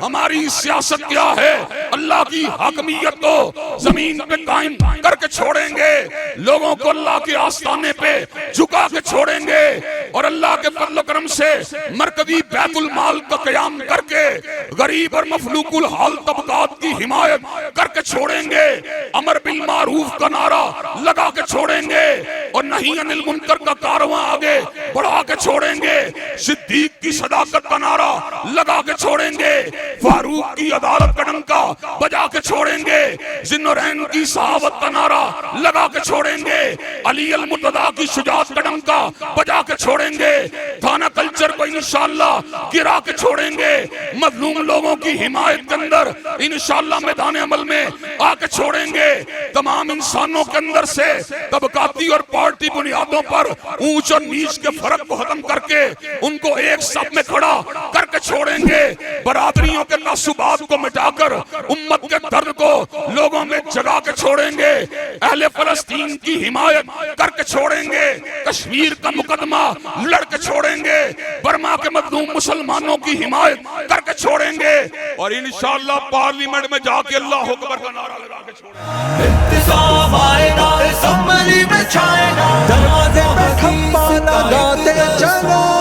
ہماری سیاست کیا ہے؟ اللہ کی حاکمیت کو زمین پہ قائم کر کے چھوڑیں گے، لوگوں کو اللہ کے آستانے پہ جھکا کے چھوڑیں گے، اور اللہ کے فضل و کرم سے مرکزی بیت المال کا قیام کر کے غریب اور مفلوک الحال طبقات کی حمایت کر کے چھوڑیں گے، امر بالمعروف کا نعرہ لگا کے چھوڑیں گے، اور نہی عن المنکر کا کارواں آگے بڑھا کے چھوڑیں گے، صدیق کی صداقت کا نعرہ لگا کے چھوڑیں گے، فاروق کی عدالت کا ڈنکا بجا کے چھوڑیں گے، ذوالنورین کی صحابت کا نعرہ لگا کے چھوڑیں گے، علی المرتضیٰ کی شجاعت کا ڈنکا بجا کے چھوڑیں گے، تھانہ کلچر کو انشاءاللہ گرا کے چھوڑیں گے، مظلوم لوگوں کی حمایت کے اندر انشاءاللہ میدان عمل میں آ کے چھوڑیں گے، تمام انسانوں کے اندر سے طبقاتی اور پارٹی بنیادوں پر اونچ اور نیچ کے فرق کو ختم کر کے ان کو ایک صف میں کھڑا کر کے چھوڑیں گے، برادریوں کے تعصبات کو مٹا کر امت کے درد کو لوگوں میں جگا کے چھوڑیں گے، اہل فلسطین کی حمایت کر کے چھوڑیں گے، کشمیر کا مقدمہ لڑ کے چھوڑیں گے، برما کے مظلوم مسلمانوں کی حمایت کر کے چھوڑیں گے، اور انشاءاللہ پارلیمنٹ میں جا کے اللہ اکبر کا نعرہ لگا کے چھوڑیں گے۔ انتظام آئے گا، اسمبلی میں چھائے گا، دروازے پہ کھمبا لگاتے چلو۔